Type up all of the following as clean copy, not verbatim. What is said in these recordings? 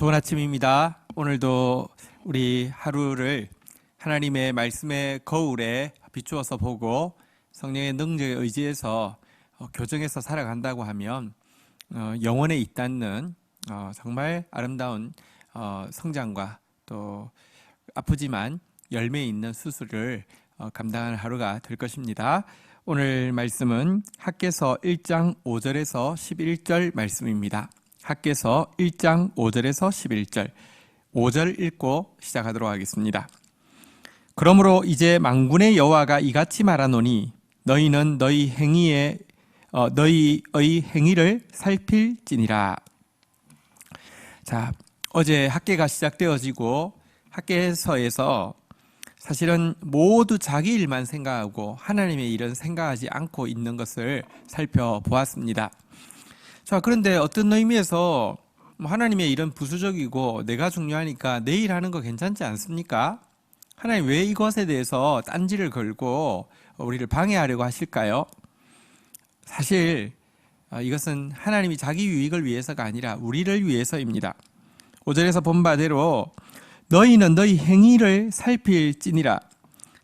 좋은 아침입니다. 오늘도 우리 하루를 하나님의 말씀의 거울에 비추어서 보고 성령의 능력에 의지해서 교정해서 살아간다고 하면 영혼에 잇닿는 정말 아름다운 성장과 또 아프지만 열매 있는 수술을 감당하는 하루가 될 것입니다. 오늘 말씀은 학개서 1장 5절에서 11절 말씀입니다. 학개서 1장 5절에서 11절 5절 읽고 시작하도록 하겠습니다. 그러므로 이제 만군의 여호와가 이같이 말하노니 너희는 너희의 행위를 살필지니라. 자, 어제 학개가 시작되어지고 학개서에서 사실은 모두 자기 일만 생각하고 하나님의 일은 생각하지 않고 있는 것을 살펴보았습니다. 자, 그런데 어떤 의미에서 하나님의 일은 부수적이고 내가 중요하니까 내 일 하는 거 괜찮지 않습니까? 하나님 왜 이것에 대해서 딴지를 걸고 우리를 방해하려고 하실까요? 사실 이것은 하나님이 자기 유익을 위해서가 아니라 우리를 위해서입니다. 5절에서 본 바대로 너희는 너희 행위를 살필지니라.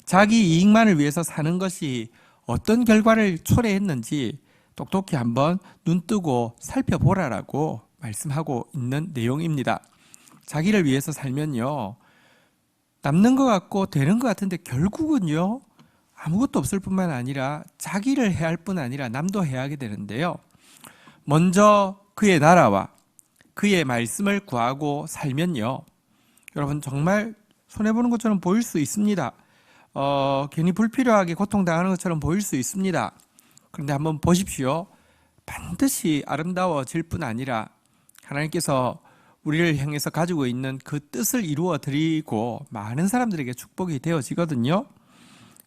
자기 이익만을 위해서 사는 것이 어떤 결과를 초래했는지 똑똑히 한번 눈 뜨고 살펴보라라고 말씀하고 있는 내용입니다. 자기를 위해서 살면요, 남는 것 같고 되는 것 같은데 결국은요 아무것도 없을 뿐만 아니라 자기를 해야 할 뿐 아니라 남도 해야 하게 되는데요, 먼저 그의 나라와 그의 말씀을 구하고 살면요, 여러분 정말 손해보는 것처럼 보일 수 있습니다. 괜히 불필요하게 고통당하는 것처럼 보일 수 있습니다. 그런데 한번 보십시오. 반드시 아름다워질 뿐 아니라 하나님께서 우리를 향해서 가지고 있는 그 뜻을 이루어 드리고 많은 사람들에게 축복이 되어지거든요.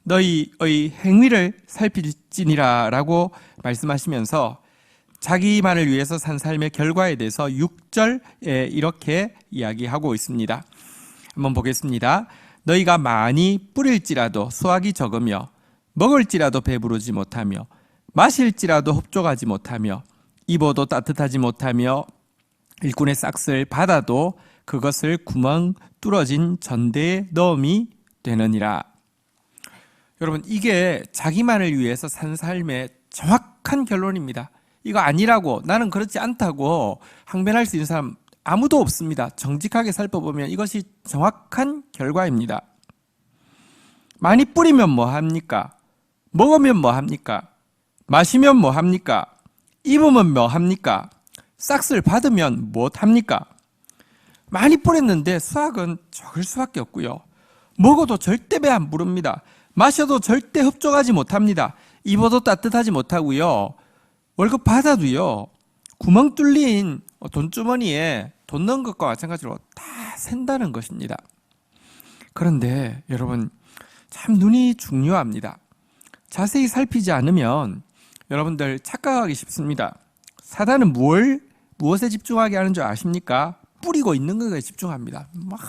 너희의 행위를 살필지니라 라고 말씀하시면서 자기만을 위해서 산 삶의 결과에 대해서 6절에 이렇게 이야기하고 있습니다. 한번 보겠습니다. 너희가 많이 뿌릴지라도 수확이 적으며 먹을지라도 배부르지 못하며 마실지라도 흡족하지 못하며 입어도 따뜻하지 못하며 일꾼의 싹을 받아도 그것을 구멍 뚫어진 전대에 넣음이 되느니라. 여러분, 이게 자기만을 위해서 산 삶의 정확한 결론입니다. 이거 아니라고, 나는 그렇지 않다고 항변할 수 있는 사람 아무도 없습니다. 정직하게 살펴보면 이것이 정확한 결과입니다. 많이 뿌리면 뭐 합니까? 먹으면 뭐 합니까? 마시면 뭐 합니까? 입으면 뭐 합니까? 싹을 받으면 뭐 합니까? 많이 뿌렸는데 수확은 적을 수밖에 없고요. 먹어도 절대 배 안 부릅니다. 마셔도 절대 흡족하지 못합니다. 입어도 따뜻하지 못하고요. 월급 받아도요, 구멍 뚫린 돈주머니에 돈 넣은 것과 마찬가지로 다 샌다는 것입니다. 그런데 여러분, 참 눈이 중요합니다. 자세히 살피지 않으면 여러분들 착각하기 쉽습니다. 사단은 무엇에 집중하게 하는 줄 아십니까? 뿌리고 있는 것에 집중합니다. 막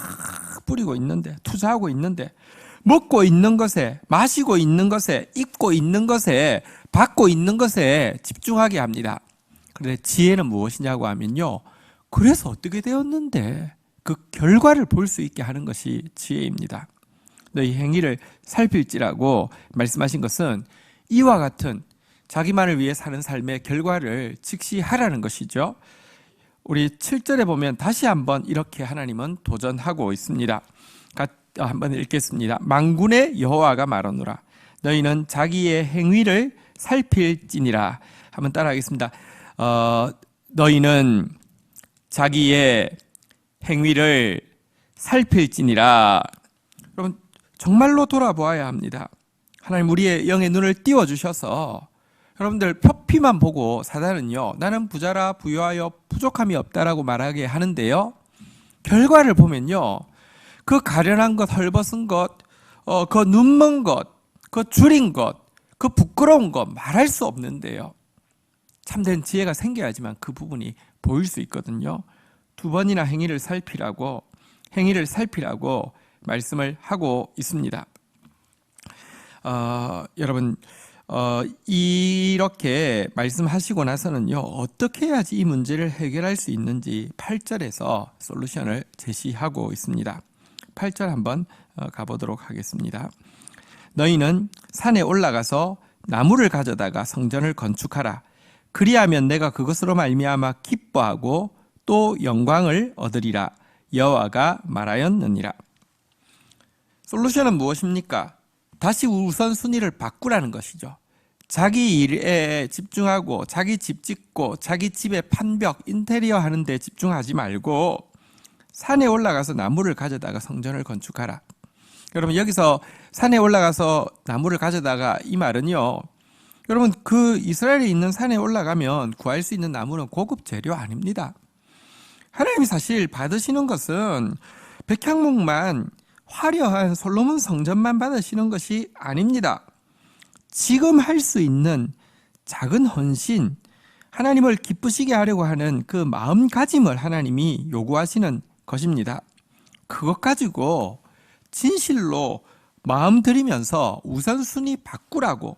뿌리고 있는데, 투자하고 있는데, 먹고 있는 것에, 마시고 있는 것에, 입고 있는 것에, 받고 있는 것에 집중하게 합니다. 그런데 지혜는 무엇이냐고 하면요, 그래서 어떻게 되었는데 그 결과를 볼 수 있게 하는 것이 지혜입니다. 너희 행위를 살필지라고 말씀하신 것은 이와 같은 자기만을 위해 사는 삶의 결과를 직시하라는 것이죠. 우리 7절에 보면 다시 한번 이렇게 하나님은 도전하고 있습니다. 한번 읽겠습니다. 만군의 여호와가 말하노라. 너희는 자기의 행위를 살필지니라. 한번 따라하겠습니다. 너희는 자기의 행위를 살필지니라. 여러분, 정말로 돌아보아야 합니다. 하나님 우리의 영의 눈을 띄워주셔서 여러분들 표피만 보고 사단은요, 나는 부자라 부유하여 부족함이 없다라고 말하게 하는데요, 결과를 보면요, 그 가련한 것, 헐벗은 것, 그 눈먼 것, 그 줄인 것, 그 부끄러운 것 말할 수 없는데요, 참된 지혜가 생겨야지만 그 부분이 보일 수 있거든요. 2번이나 행위를 살피라고 말씀을 하고 있습니다. 여러분, 이렇게 말씀하시고 나서는요, 어떻게 해야지 이 문제를 해결할 수 있는지 8절에서 솔루션을 제시하고 있습니다. 8절 한번 가보도록 하겠습니다. 너희는 산에 올라가서 나무를 가져다가 성전을 건축하라. 그리하면 내가 그것으로 말미암아 기뻐하고 또 영광을 얻으리라. 여호와가 말하였느니라. 솔루션은 무엇입니까? 다시 우선순위를 바꾸라는 것이죠. 자기 일에 집중하고 자기 집 짓고 자기 집의 판벽, 인테리어 하는 데 집중하지 말고 산에 올라가서 나무를 가져다가 성전을 건축하라. 여러분, 여기서 산에 올라가서 나무를 가져다가 이 말은요, 여러분, 그 이스라엘에 있는 산에 올라가면 구할 수 있는 나무는 고급 재료 아닙니다. 하나님이 사실 받으시는 것은 백향목만, 화려한 솔로몬 성전만 받으시는 것이 아닙니다. 지금 할 수 있는 작은 헌신, 하나님을 기쁘시게 하려고 하는 그 마음가짐을 하나님이 요구하시는 것입니다. 그것 가지고 진실로 마음 들이면서 우선순위 바꾸라고.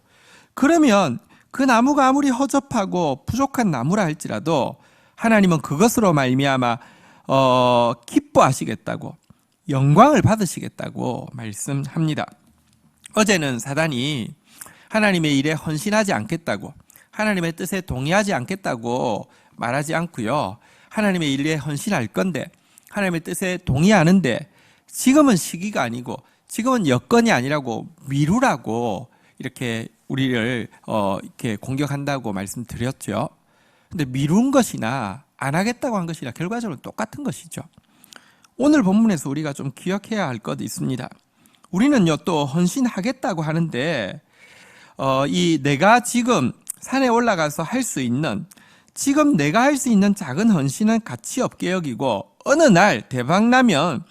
그러면 그 나무가 아무리 허접하고 부족한 나무라 할지라도 하나님은 그것으로 말미암아 기뻐하시겠다고, 영광을 받으시겠다고 말씀합니다. 어제는 사단이 하나님의 일에 헌신하지 않겠다고, 하나님의 뜻에 동의하지 않겠다고 말하지 않고요, 하나님의 일에 헌신할 건데, 하나님의 뜻에 동의하는데 지금은 시기가 아니고 지금은 여건이 아니라고 미루라고 이렇게 우리를 이렇게 공격한다고 말씀드렸죠. 근데 미룬 것이나 안 하겠다고 한 것이나 결과적으로 똑같은 것이죠. 오늘 본문에서 우리가 좀 기억해야 할 것도 있습니다. 우리는요, 또 헌신하겠다고 하는데 이 내가 지금 산에 올라가서 할 수 있는, 지금 내가 할 수 있는 작은 헌신은 가치 없게 여기고 어느 날 대박 나면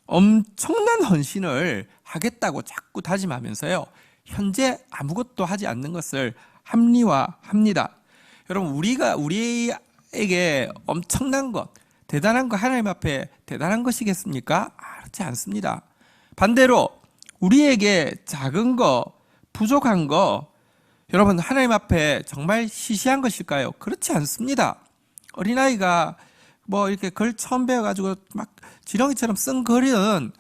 엄청난 헌신을 하겠다고 자꾸 다짐하면서요, 현재 아무것도 하지 않는 것을 합리화합니다. 여러분, 우리에게 엄청난 것, 대단한 거 하나님 앞에 대단한 것이겠습니까? 그렇지 않습니다. 반대로 우리에게 작은 거, 부족한 거, 여러분, 하나님 앞에 정말 시시한 것일까요? 그렇지 않습니다. 어린아이가 뭐 이렇게 글 처음 배워가지고 막 지렁이처럼 끙거리는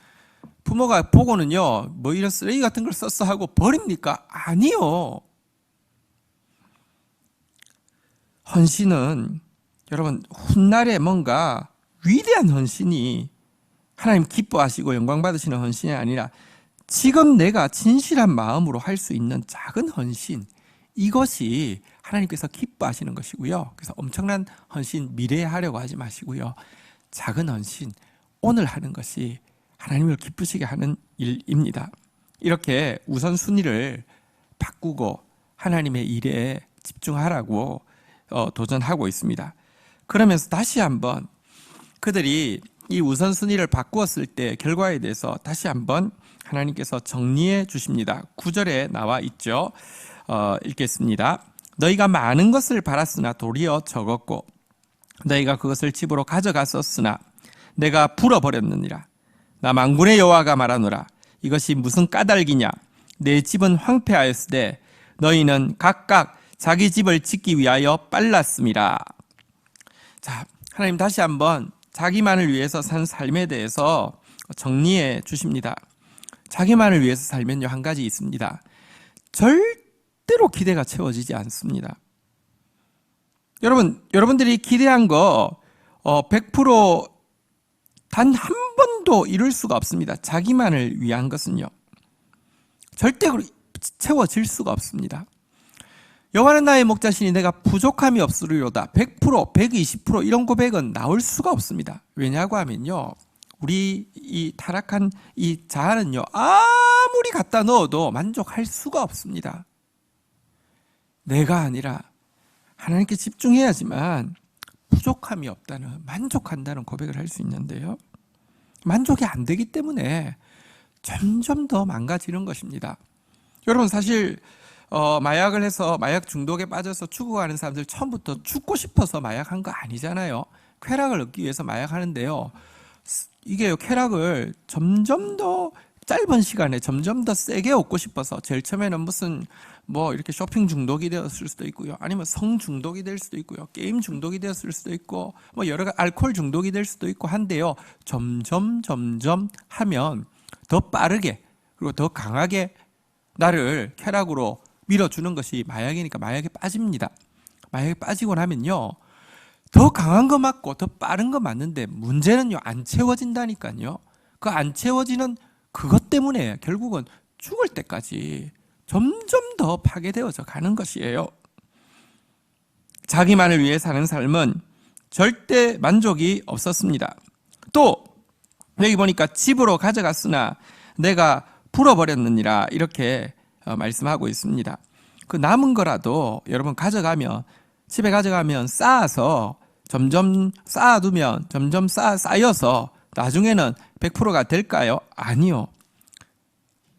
부모가 보고는요, 뭐 이런 쓰레기 같은 걸 썼어 하고 버립니까? 아니요. 헌신은 여러분, 훗날에 뭔가 위대한 헌신이, 하나님 기뻐하시고 영광 받으시는 헌신이 아니라 지금 내가 진실한 마음으로 할 수 있는 작은 헌신, 이것이 하나님께서 기뻐하시는 것이고요. 그래서 엄청난 헌신 미래에 하려고 하지 마시고요, 작은 헌신 오늘 하는 것이 하나님을 기쁘시게 하는 일입니다. 이렇게 우선순위를 바꾸고 하나님의 일에 집중하라고 도전하고 있습니다. 그러면서 다시 한번 그들이 이 우선순위를 바꾸었을 때 결과에 대해서 다시 한번 하나님께서 정리해 주십니다. 9절에 나와 있죠. 읽겠습니다. 너희가 많은 것을 바랐으나 도리어 적었고 너희가 그것을 집으로 가져갔었으나 내가 불어버렸느니라. 나 만군의 여호와가 말하노라. 이것이 무슨 까닭이냐. 내 집은 황폐하였으되 너희는 각각 자기 집을 짓기 위하여 빨랐음이라. 자, 하나님 다시 한번 자기만을 위해서 산 삶에 대해서 정리해 주십니다. 자기만을 위해서 살면요, 한 가지 있습니다. 절대로 기대가 채워지지 않습니다. 여러분들이 기대한 거 100% 단 한 번도 이룰 수가 없습니다. 자기만을 위한 것은요, 절대 채워질 수가 없습니다. 여호와는 나의 목자시니 내가 부족함이 없으리로다. 100%, 120% 이런 고백은 나올 수가 없습니다. 왜냐고 하면요, 우리 이 타락한 이 자아는요, 아무리 갖다 넣어도 만족할 수가 없습니다. 내가 아니라 하나님께 집중해야지만 부족함이 없다는, 만족한다는 고백을 할 수 있는데요, 만족이 안 되기 때문에 점점 더 망가지는 것입니다. 여러분, 사실 마약을 해서 마약 중독에 빠져서 죽어가는 사람들 처음부터 죽고 싶어서 마약한 거 아니잖아요. 쾌락을 얻기 위해서 마약하는데요, 이게 쾌락을 점점 더 짧은 시간에 점점 더 세게 얻고 싶어서 제일 처음에는 무슨 뭐 이렇게 쇼핑 중독이 되었을 수도 있고요. 아니면 성 중독이 될 수도 있고요. 게임 중독이 되었을 수도 있고 뭐 여러 가지 알코올 중독이 될 수도 있고 한데요. 점점 하면 더 빠르게 그리고 더 강하게 나를 쾌락으로 밀어주는 것이 마약이니까 마약에 빠집니다. 마약에 빠지고 나면요. 더 강한 거 맞고 더 빠른 거 맞는데 문제는요. 안 채워진다니까요. 그 안 채워지는 그것 때문에 결국은 죽을 때까지 점점 더 파괴되어져 가는 것이에요. 자기만을 위해 사는 삶은 절대 만족이 없었습니다. 또 여기 보니까 집으로 가져갔으나 내가 불어버렸느니라 이렇게 말씀하고 있습니다. 그 남은 거라도 여러분 가져가면 집에 가져가면 쌓아서 점점 쌓아두면 점점 쌓여서 나중에는 100%가 될까요? 아니요.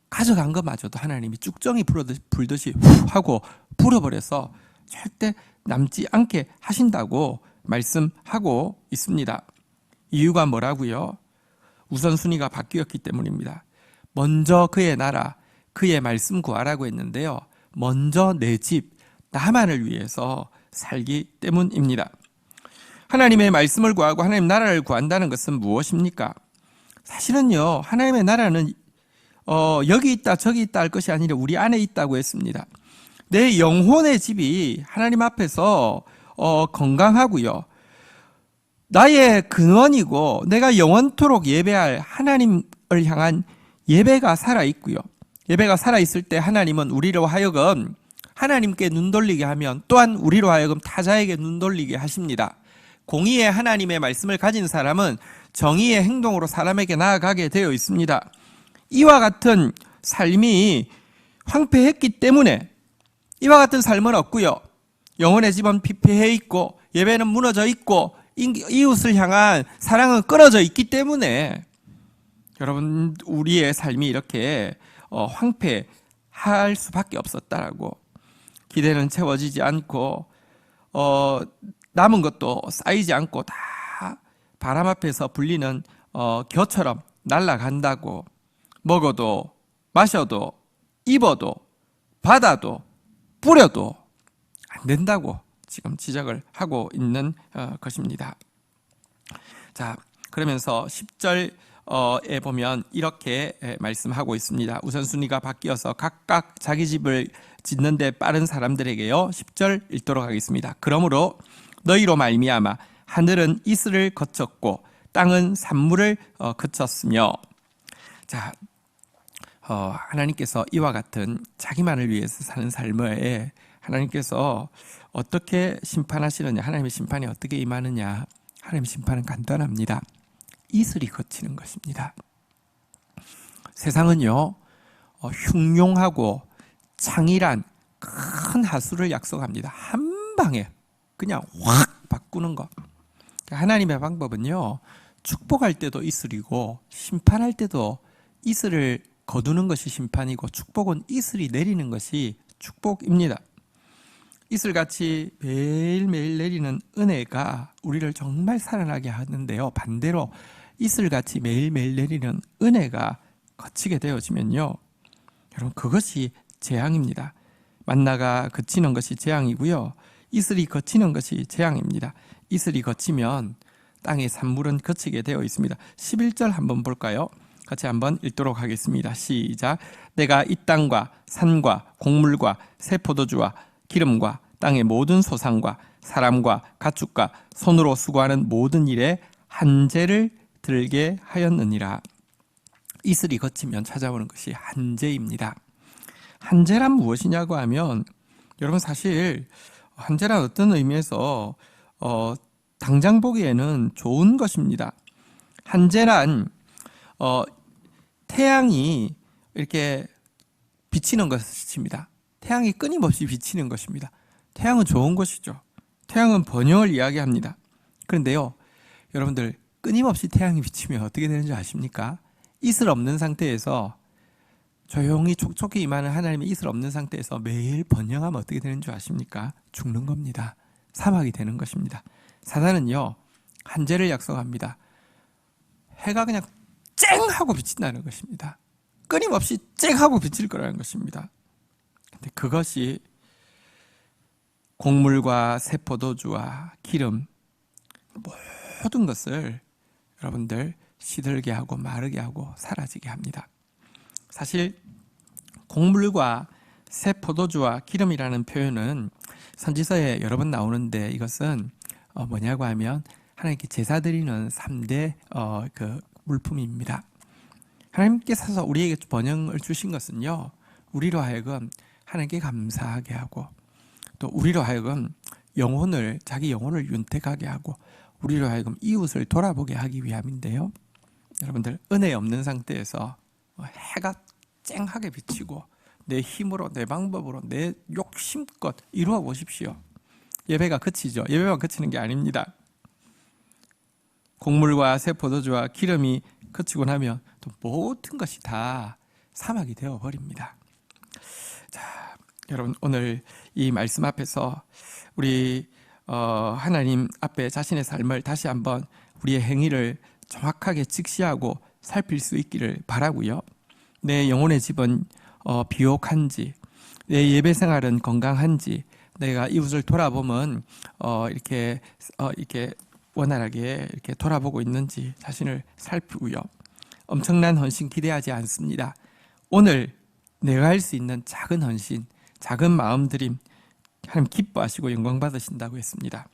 가져간 것마저도 하나님이 쭉정이 불듯이 훅 하고 불어버려서 절대 남지 않게 하신다고 말씀하고 있습니다. 이유가 뭐라고요? 우선순위가 바뀌었기 때문입니다. 먼저 그의 나라, 그의 말씀 구하라고 했는데요. 먼저 내 집, 나만을 위해서 살기 때문입니다. 하나님의 말씀을 구하고 하나님 나라를 구한다는 것은 무엇입니까? 사실은요, 하나님의 나라는 여기 있다 저기 있다 할 것이 아니라 우리 안에 있다고 했습니다. 내 영혼의 집이 하나님 앞에서 건강하고요. 나의 근원이고 내가 영원토록 예배할 하나님을 향한 예배가 살아있고요. 예배가 살아있을 때 하나님은 우리로 하여금 하나님께 눈 돌리게 하면 또한 우리로 하여금 타자에게 눈 돌리게 하십니다. 공의의 하나님의 말씀을 가진 사람은 정의의 행동으로 사람에게 나아가게 되어 있습니다. 이와 같은 삶이 황폐했기 때문에 이와 같은 삶은 없고요. 영혼의 집은 피폐해 있고 예배는 무너져 있고 이웃을 향한 사랑은 끊어져 있기 때문에 여러분 우리의 삶이 이렇게 황폐할 수밖에 없었다라고. 기대는 채워지지 않고 남은 것도 쌓이지 않고 다 바람 앞에서 불리는 겨처럼 날아간다고. 먹어도 마셔도 입어도 받아도 뿌려도 안 된다고 지금 지적을 하고 있는 것입니다. 자, 그러면서 10절에 보면 이렇게 말씀하고 있습니다. 우선순위가 바뀌어서 각각 자기 집을 짓는데 빠른 사람들에게요. 10절 읽도록 하겠습니다. 그러므로 너희로 말미암아 하늘은 이슬을 거쳤고 땅은 산물을 거쳤으며. 자, 하나님께서 이와 같은 자기만을 위해서 사는 삶에 하나님께서 어떻게 심판하시느냐, 하나님의 심판이 어떻게 임하느냐. 하나님의 심판은 간단합니다. 이슬이 거치는 것입니다. 세상은요, 흉용하고 창일한 큰 하수를 약속합니다. 한 방에 그냥 확 바꾸는 것. 하나님의 방법은요, 축복할 때도 이슬이고 심판할 때도 이슬을 거두는 것이 심판이고 축복은 이슬이 내리는 것이 축복입니다. 이슬같이 매일매일 내리는 은혜가 우리를 정말 살아나게 하는데요. 반대로 이슬같이 매일매일 내리는 은혜가 거치게 되어지면요. 여러분 그것이 재앙입니다. 만나가 그치는 것이 재앙이고요. 이슬이 거치는 것이 재앙입니다. 이슬이 거치면 땅의 산물은 거치게 되어 있습니다. 11절 한번 볼까요? 같이 한번 읽도록 하겠습니다. 시작. 내가 이 땅과 산과 곡물과 새 포도주와 기름과 땅의 모든 소산과 사람과 가축과 손으로 수고하는 모든 일에 한재를 들게 하였느니라. 이슬이 거치면 찾아오는 것이 한재입니다. 한재란 무엇이냐고 하면 여러분 사실 한재란 어떤 의미에서 당장 보기에는 좋은 것입니다. 한재란 태양이 이렇게 비치는 것입니다. 태양이 끊임없이 비치는 것입니다. 태양은 좋은 것이죠. 태양은 번영을 이야기합니다. 그런데요, 여러분들 끊임없이 태양이 비치면 어떻게 되는지 아십니까? 이슬 없는 상태에서 조용히 촉촉히 임하는 하나님의 이슬 없는 상태에서 매일 번영하면 어떻게 되는 줄 아십니까? 죽는 겁니다. 사막이 되는 것입니다. 사단은요, 한재를 약속합니다. 해가 그냥 쨍 하고 비친다는 것입니다. 끊임없이 쨍하고 비칠 거라는 것입니다. 근데 그것이 곡물과 새 포도주와 기름 모든 것을 여러분들 시들게 하고 마르게 하고 사라지게 합니다. 사실 곡물과 새 포도주와 기름이라는 표현은 선지서에 여러 번 나오는데 이것은 뭐냐고 하면 하나님께 제사 드리는 3대 그 물품입니다. 하나님께서 우리에게 번영을 주신 것은요, 우리로 하여금 하나님께 감사하게 하고 또 우리로 하여금 자기 영혼을 윤택하게 하고 우리로 하여금 이웃을 돌아보게 하기 위함인데요. 여러분들 은혜 없는 상태에서 해가 쨍하게 비치고 내 힘으로 내 방법으로 내 욕심껏 이루어 보십시오. 예배가 그치죠. 예배가 그치는 게 아닙니다. 곡물과 새 포도주와 기름이 그치고 나면 또 모든 것이 다 사막이 되어버립니다. 자, 여러분 오늘 이 말씀 앞에서 우리 하나님 앞에 자신의 삶을 다시 한번 우리의 행위를 정확하게 직시하고 살필 수 있기를 바라고요. 내 영혼의 집은 비옥한지, 내 예배 생활은 건강한지, 내가 이웃을 돌아보면 이렇게 원활하게 이렇게 돌아보고 있는지 자신을 살피고요. 엄청난 헌신 기대하지 않습니다. 오늘 내가 할 수 있는 작은 헌신, 작은 마음들임 하나님 기뻐하시고 영광 받으신다고 했습니다.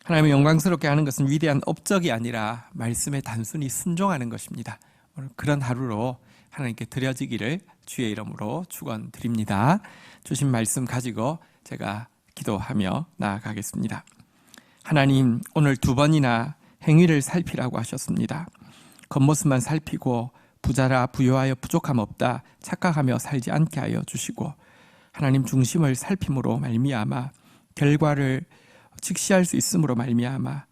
하나님을 영광스럽게 하는 것은 위대한 업적이 아니라 말씀에 단순히 순종하는 것입니다. 오늘 그런 하루로 하나님께 드려지기를 주의 이름으로 축원드립니다. 주신 말씀 가지고 제가 기도하며 나아가겠습니다. 하나님, 오늘 2번이나 행위를 살피라고 하셨습니다. 겉모습만 살피고 부자라 부요하여 부족함 없다 착각하며 살지 않게 하여 주시고 하나님 중심을 살핌으로 말미암아 결과를 직시할 수 있음으로 말미암아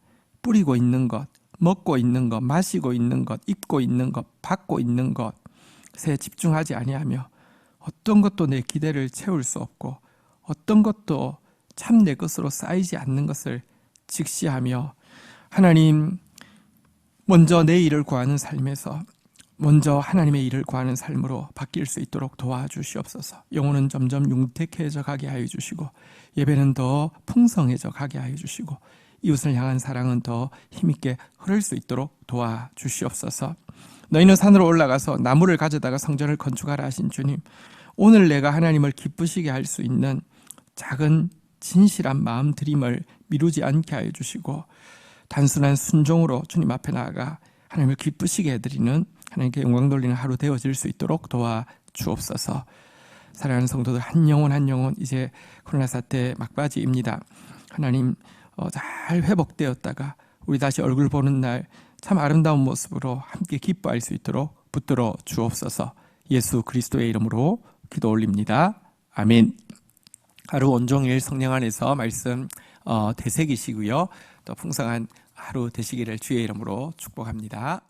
뿌리고 있는 것, 먹고 있는 것, 마시고 있는 것, 입고 있는 것, 받고 있는 것에 집중하지 아니하며 어떤 것도 내 기대를 채울 수 없고 어떤 것도 참 내 것으로 쌓이지 않는 것을 직시하며 하나님 먼저 내 일을 구하는 삶에서 먼저 하나님의 일을 구하는 삶으로 바뀔 수 있도록 도와주시옵소서. 영혼은 점점 융택해져 가게 하여 주시고 예배는 더 풍성해져 가게 하여 주시고 이웃을 향한 사랑은 더 힘있게 흐를 수 있도록 도와주시옵소서. 너희는 산으로 올라가서 나무를 가져다가 성전을 건축하라 하신 주님, 오늘 내가 하나님을 기쁘시게 할 수 있는 작은 진실한 마음 드림을 미루지 않게 하여 주시고 단순한 순종으로 주님 앞에 나아가 하나님을 기쁘시게 해드리는 하나님께 영광 돌리는 하루 되어질 수 있도록 도와주옵소서. 사랑하는 성도들 한 영혼 한 영혼 이제 코로나 사태 막바지입니다. 하나님 잘 회복되었다가 우리 다시 얼굴 보는 날 참 아름다운 모습으로 함께 기뻐할 수 있도록 붙들어 주옵소서. 예수 그리스도의 이름으로 기도 올립니다. 아멘. 하루 온종일 성령 안에서 말씀 되새기시고요. 또 풍성한 하루 되시기를 주의 이름으로 축복합니다.